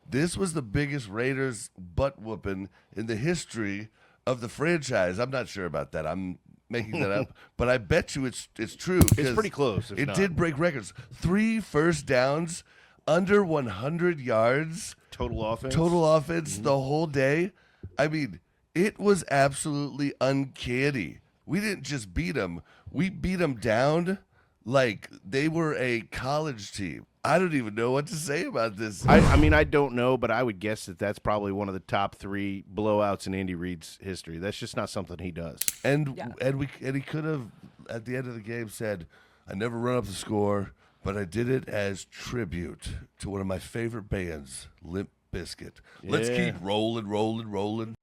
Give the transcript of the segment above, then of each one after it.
this was the biggest Raiders butt whooping in the history of the franchise. I'm not sure about that. I'm making that up, but I bet you it's true. It's pretty close. It did break records. 3 first downs, under 100 yards. Total offense. The whole day. I mean, it was absolutely uncanny. We didn't just beat them. We beat them down like they were a college team. I don't even know what to say about this. I mean, I don't know, but I would guess that that's probably one of the top 3 blowouts in Andy Reid's history. That's just not something he does. And he could have, at the end of the game, said, I never run up the score, but I did it as tribute to one of my favorite bands, Limp Bizkit. Let's keep rolling.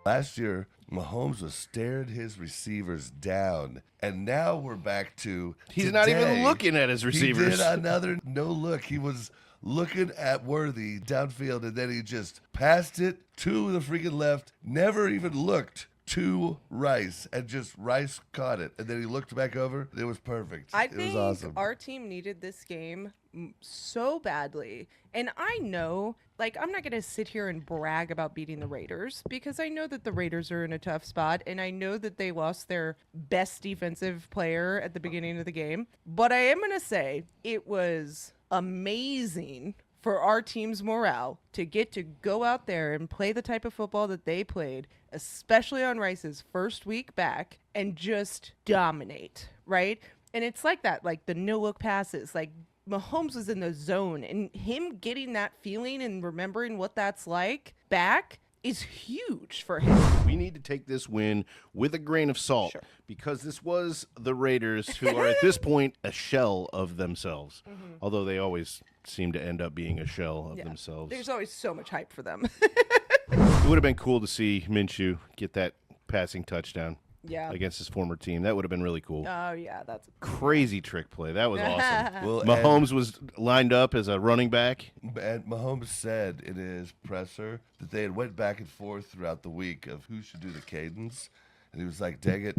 Last year, Mahomes was staring his receivers down, and now we're back to He's not even looking at his receivers. He did another no look. He was looking at Worthy downfield, and then he just passed it to the freaking left, never even looked to Rice, and just Rice caught it, and then he looked back over. It was perfect. I it think was awesome. Our team needed this game so badly, and I know, like, I'm not going to sit here and brag about beating the Raiders because I know that the Raiders are in a tough spot, and I know that they lost their best defensive player at the beginning of the game, but I am going to say it was amazing for our team's morale to get to go out there and play the type of football that they played, especially on Rice's first week back, and just dominate, right? And it's like that, like the no-look passes, like Mahomes was in the zone, and him getting that feeling and remembering what that's like back is huge for him. We need to take this win with a grain of salt because this was the Raiders, who are at this point a shell of themselves, although they always seem to end up being a shell of themselves. There's always so much hype for them. It would have been cool to see Minshew get that passing touchdown against his former team. That would have been really cool. Oh, yeah. That's crazy trick play. That was awesome. Well, Mahomes was lined up as a running back. And Mahomes said in his presser that they had went back and forth throughout the week of who should do the cadence. And he was like, dang it,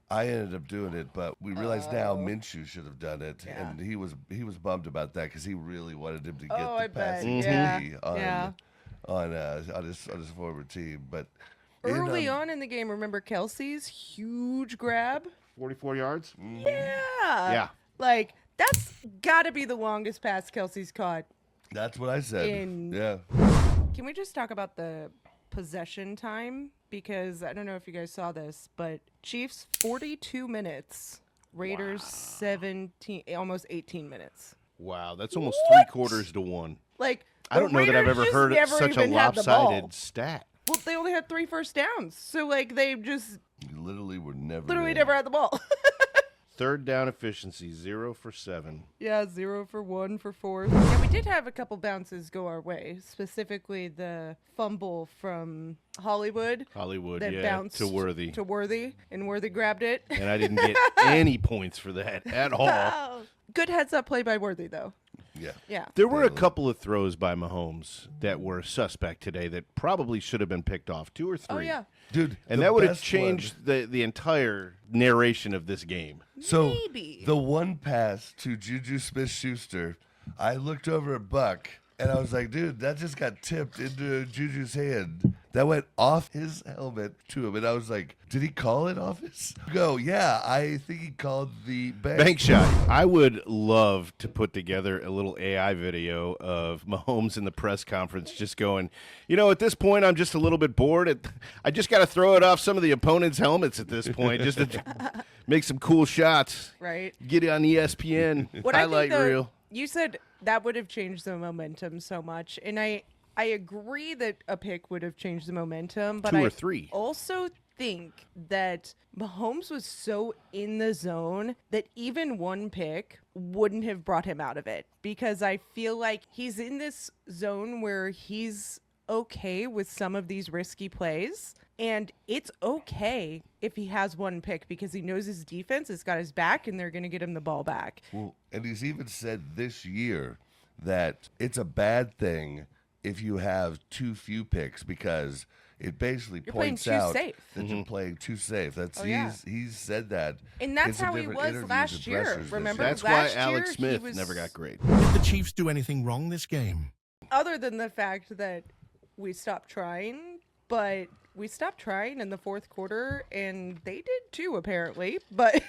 I ended up doing it, but we realize now Minshew should have done it. Yeah. And he was bummed about that because he really wanted him to get I the bet. passing Yeah. on his former team. But early on in the game, remember Kelsey's huge grab? 44 yards? Yeah. Like, that's got to be the longest pass Kelsey's caught. That's what I said. Yeah. Can we just talk about the possession time? Because I don't know if you guys saw this, but Chiefs 42 minutes, Raiders 17, almost 18 minutes. Wow, that's almost 3/4 to 1. Like, I don't know that I've ever heard such a lopsided stat. Well, they only had 3 first downs, so like they just literally were never never had the ball. Third down efficiency, 0 for 7. Yeah, 0 for 1 for 4. Yeah, we did have a couple bounces go our way, specifically the fumble from Hollywood. That bounced to Worthy. And Worthy grabbed it. And I didn't get any points for that at all. Good heads-up play by Worthy, though. Yeah. There were a couple of throws by Mahomes that were suspect today that probably should have been picked off, 2 or 3. Oh, yeah. Dude, and that would have changed the entire narration of this game. So Maybe. the one pass to Juju Smith-Schuster, I looked over at Buck, and I was like, dude, that just got tipped into Juju's hand. That went off his helmet to him, and I was like, did he call it off his? Go, yeah, I think he called the bank shot. I would love to put together a little AI video of Mahomes in the press conference just going, at this point, I'm just a little bit bored. I just got to throw it off some of the opponents' helmets at this point just to make some cool shots. Right. Get it on ESPN, highlight reel. You said that would have changed the momentum so much, and I agree that a pick would have changed the momentum, but 2 or 3. I also think that Mahomes was so in the zone that even one pick wouldn't have brought him out of it, because I feel like he's in this zone where he's okay with some of these risky plays, and it's okay if he has one pick because he knows his defense has got his back and they're going to get him the ball back. Well, and he's even said this year that it's a bad thing if you have too few picks because it basically You're playing points too out safe. that you're playing too safe. That's Oh, yeah. he's said that. And that's in some how he different was interviews last and year, pressers this remember? year. That's why Last Alex year, Smith he was- never got great. Did the Chiefs do anything wrong this game? Other than the fact that we stopped trying, but we stopped trying in the fourth quarter, and they did too, apparently. But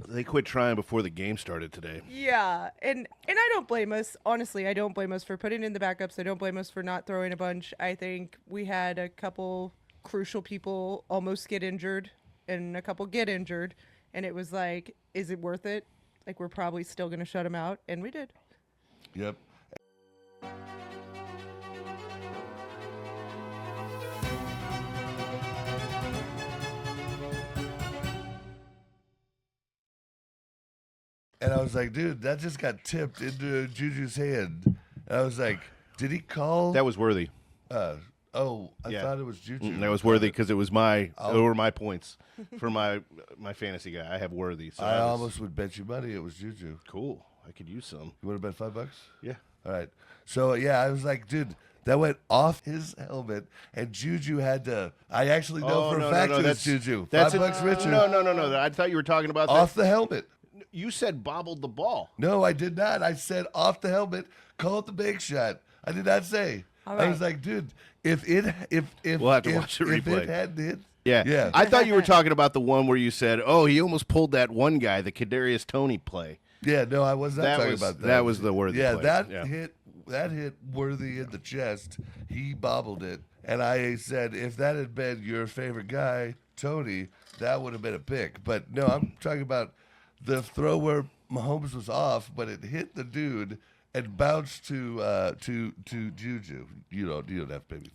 They quit trying before the game started today. yeah, and I don't blame us. Honestly, I don't blame us for putting in the backups. I don't blame us for not throwing a bunch. I think we had a couple crucial people almost get injured and a couple get injured, and it was like, is it worth it? Like, we're probably still going to shut them out, and we did. Yep. And I was like, dude, that just got tipped into Juju's hand. And I was like, did he call? That was worthy. I Yeah. thought it was Juju. That was worthy because it was they were my points for my fantasy guy. I have worthy. So I almost would bet you money it was Juju. cool. I could use some. You want to bet $5? Yeah. All right. So, yeah, I was like, dude, that went off his helmet, and Juju had to. I actually know for a fact it was Juju. $5 richer. No. I thought you were talking about Off the helmet. You said bobbled the ball. No, I did not. I said off the helmet, call it the big shot. I did not say. All I was right. like, dude, if we'll have to watch the if replay. it hadn't hit, Yeah. yeah. I thought you were talking about the one where you said, "Oh, he almost pulled that one guy, the Kadarius Toney play." Yeah, no, I was not That talking was- about that. that was the worthy Yeah, play. that Yeah. hit Worthy in the chest. He bobbled it, and I said if that had been your favorite guy, Tony, that would have been a pick. But no, I'm talking about the throw where Mahomes was off, but it hit the dude and bounced to Juju. You don't have to pay me